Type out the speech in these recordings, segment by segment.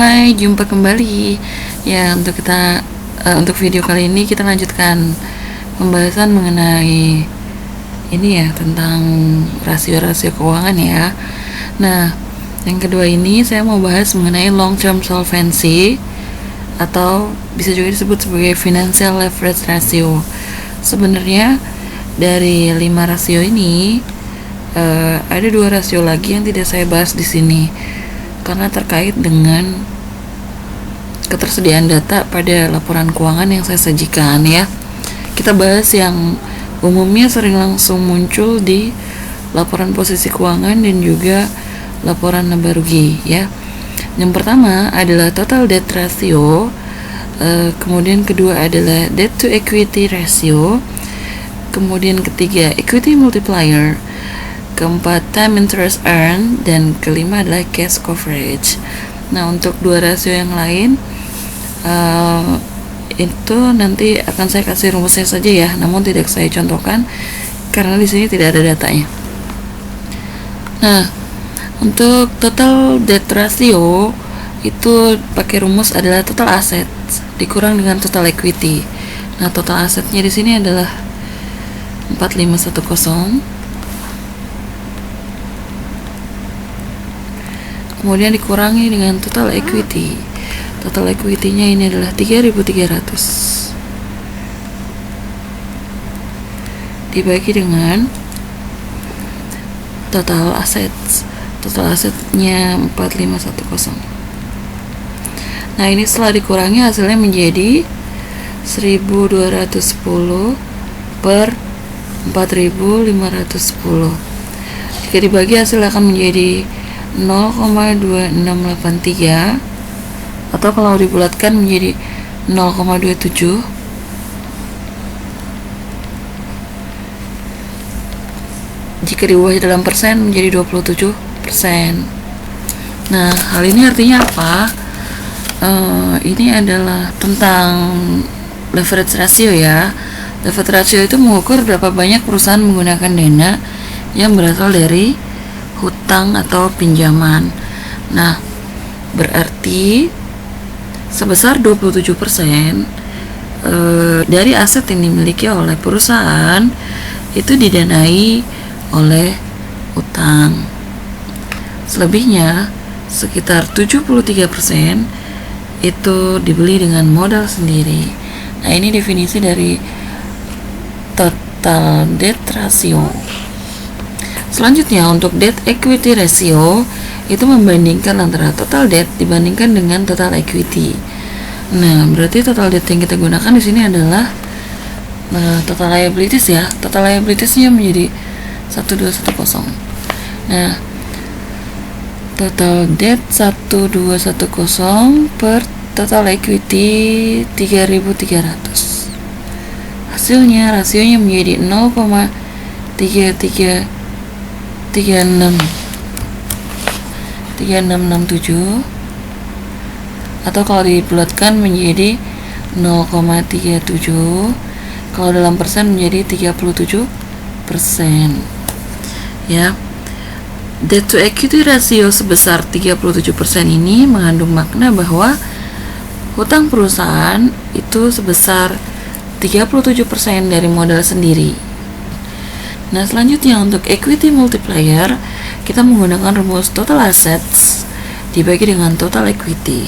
Hai, jumpa kembali. Ya, untuk video kali ini kita lanjutkan pembahasan mengenai ini ya, tentang rasio-rasio keuangan ya. Nah, yang kedua ini saya mau bahas mengenai long term solvency atau bisa juga disebut sebagai financial leverage ratio. Sebenarnya dari 5 rasio ini ada 2 rasio lagi yang tidak saya bahas di sini karena terkait dengan ketersediaan data pada laporan keuangan yang saya sajikan ya. Kita bahas yang umumnya sering langsung muncul di laporan posisi keuangan dan juga laporan laba rugi ya. Yang pertama adalah total debt ratio, kemudian kedua adalah debt to equity ratio, kemudian ketiga equity multiplier, keempat time interest earned, dan kelima adalah cash coverage. Nah, untuk 2 rasio yang lain itu nanti akan saya kasih rumusnya saja ya, namun tidak saya contohkan karena di sini tidak ada datanya. Nah, untuk total debt ratio itu pakai rumus adalah total asset dikurang dengan total equity. Nah, total asetnya di sini adalah 4510, kemudian dikurangi dengan total equity. Total equity-nya ini adalah 3.300 dibagi dengan total assets. Total asetnya 4510. Nah, ini setelah dikurangi hasilnya menjadi 1210 per 4510. Jika dibagi hasil akan menjadi 0,2683 atau kalau dibulatkan menjadi 0,27. Jika diubah dalam persen menjadi 27%. Nah, hal ini artinya apa? Ini adalah tentang leverage ratio ya. Leverage ratio itu mengukur berapa banyak perusahaan menggunakan dana yang berasal dari hutang atau pinjaman. Nah, berarti sebesar 27% dari aset yang dimiliki oleh perusahaan itu didanai oleh utang. Selebihnya sekitar 73% itu dibeli dengan modal sendiri. Nah, ini definisi dari total debt ratio. Selanjutnya untuk debt equity ratio itu membandingkan antara total debt dibandingkan dengan total equity. Nah, berarti total debt yang kita gunakan di sini adalah total liabilities ya. Total liabilitiesnya menjadi 1210. Nah, total debt 1210 per total equity 3.300. Hasilnya rasionya menjadi 0,3667 atau kalau dibulatkan menjadi 0,37, kalau dalam persen menjadi 37% ya. Debt to equity ratio sebesar 37% ini mengandung makna bahwa hutang perusahaan itu sebesar 37% dari modal sendiri. Nah, selanjutnya untuk equity multiplier kita menggunakan rumus total assets dibagi dengan total equity.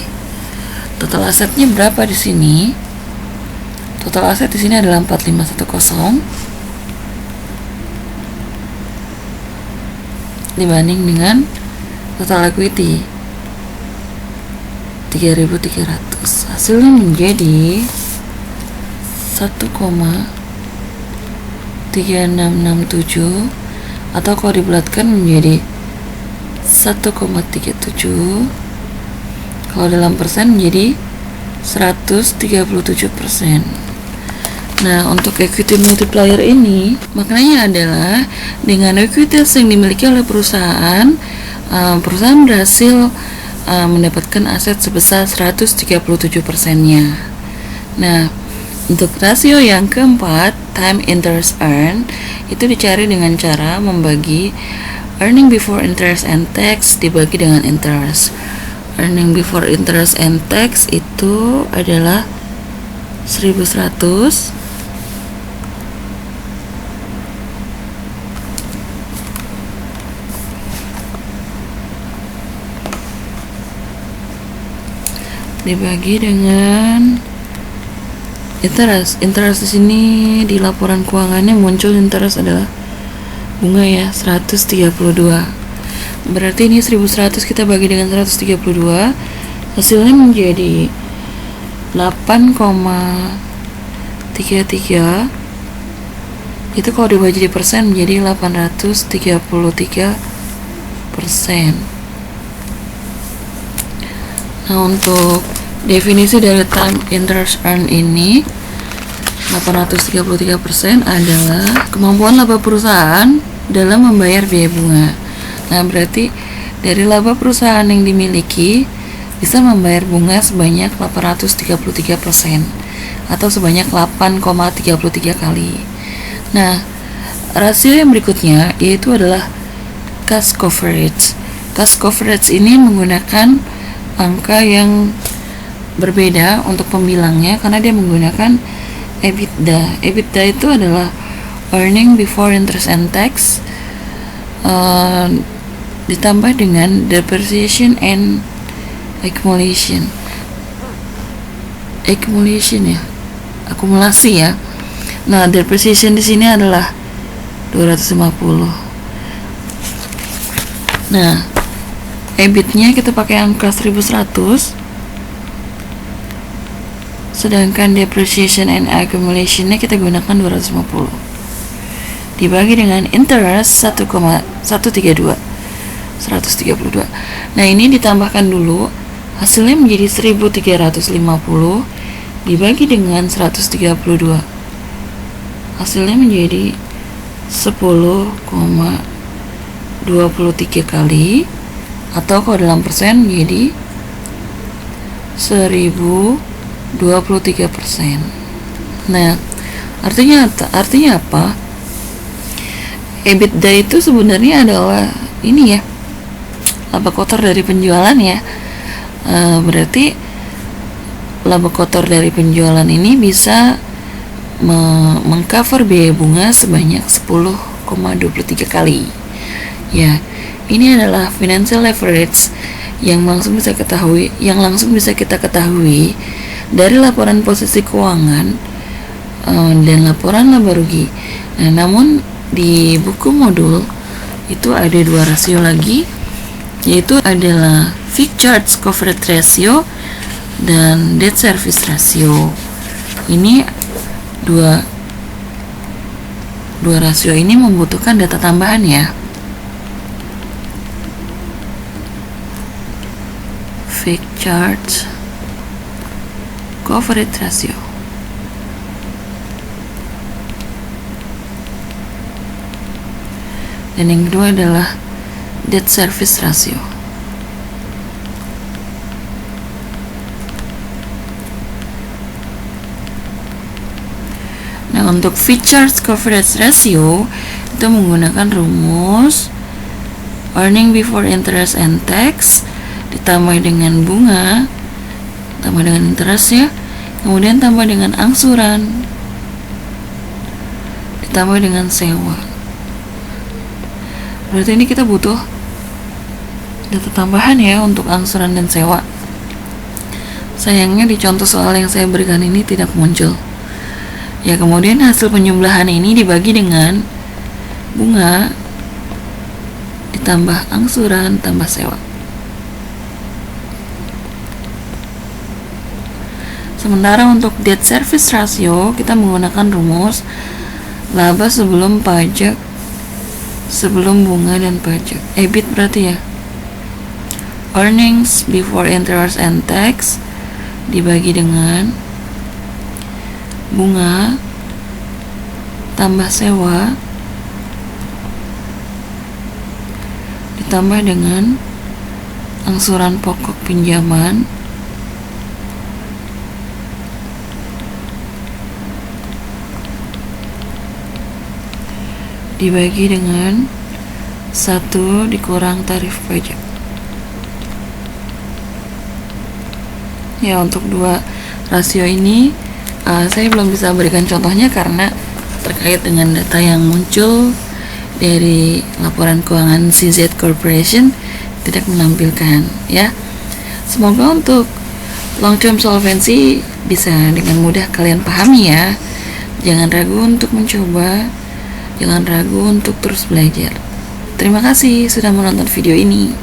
Total asetnya berapa di sini? Total aset di sini adalah 4510 dibanding dengan total equity 3.300. Hasilnya menjadi 1,3667 atau kalau dibulatkan menjadi 1,37, kalau dalam persen menjadi 137%. Nah, untuk equity multiplier ini maknanya adalah dengan equity yang dimiliki oleh perusahaan, perusahaan berhasil mendapatkan aset sebesar 137%-nya. Nah, untuk rasio yang keempat, time interest earned, itu dicari dengan cara membagi earning before interest and tax dibagi dengan interest. earning before interest and tax itu adalah 1.100 dibagi dengan interest. Interest di sini di laporan keuangannya muncul interest adalah bunga ya, 132. Berarti ini 1.100 kita bagi dengan 132, hasilnya menjadi 8,33. Itu kalau dibagi di persen menjadi 833%. Nah, untuk definisi dari time interest earned ini 833% adalah kemampuan laba perusahaan dalam membayar biaya bunga. Nah, berarti dari laba perusahaan yang dimiliki bisa membayar bunga sebanyak 833% atau sebanyak 8,33 kali. Nah, rasio yang berikutnya yaitu adalah cash coverage. Cash coverage ini menggunakan angka yang berbeda untuk pembilangnya karena dia menggunakan EBITDA. EBITDA itu adalah earning before interest and tax ditambah dengan depreciation and accumulation ya, akumulasi ya. Nah, depreciation di sini adalah 250. Nah, EBIT-nya kita pakai angka 1.100, sedangkan depreciation and accumulation-nya kita gunakan 250 dibagi dengan interest 1,132. Nah, ini ditambahkan dulu, hasilnya menjadi 1.350 dibagi dengan 132, hasilnya menjadi 10,23 kali, atau kalau dalam persen menjadi 1023%. Nah, artinya apa? EBITDA itu sebenarnya adalah ini ya, laba kotor dari penjualan ya. Berarti laba kotor dari penjualan ini bisa mengcover biaya bunga sebanyak 10,23 kali. Ya, ini adalah financial leverage yang langsung bisa kita ketahui dari laporan posisi keuangan dan laporan laba rugi. Nah, namun di buku modul itu ada 2 rasio lagi, yaitu adalah fixed charge coverage ratio dan debt service ratio. Ini dua rasio ini membutuhkan data tambahan ya. Fixed charge coverage ratio. Dan yang kedua adalah debt service ratio. Nah, untuk fixed charge coverage ratio itu menggunakan rumus earning before interest and tax ditambah dengan bunga, tambah dengan interest ya, kemudian tambah dengan angsuran, ditambah dengan sewa. Berarti ini kita butuh data tambahan ya untuk angsuran dan sewa. Sayangnya di contoh soal yang saya berikan ini tidak muncul. Ya, kemudian hasil penjumlahan ini dibagi dengan bunga ditambah angsuran tambah sewa. Sementara untuk debt service ratio kita menggunakan rumus laba sebelum pajak, sebelum bunga dan pajak. EBIT berarti ya, earnings before interest and tax dibagi dengan bunga tambah sewa ditambah dengan angsuran pokok pinjaman dibagi dengan 1 dikurang tarif pajak. Ya, untuk dua rasio ini saya belum bisa berikan contohnya karena terkait dengan data yang muncul dari laporan keuangan CZ Corporation tidak menampilkan ya. Semoga untuk long term solvency bisa dengan mudah kalian pahami ya. Jangan ragu untuk mencoba, jangan ragu untuk terus belajar. Terima kasih sudah menonton video ini.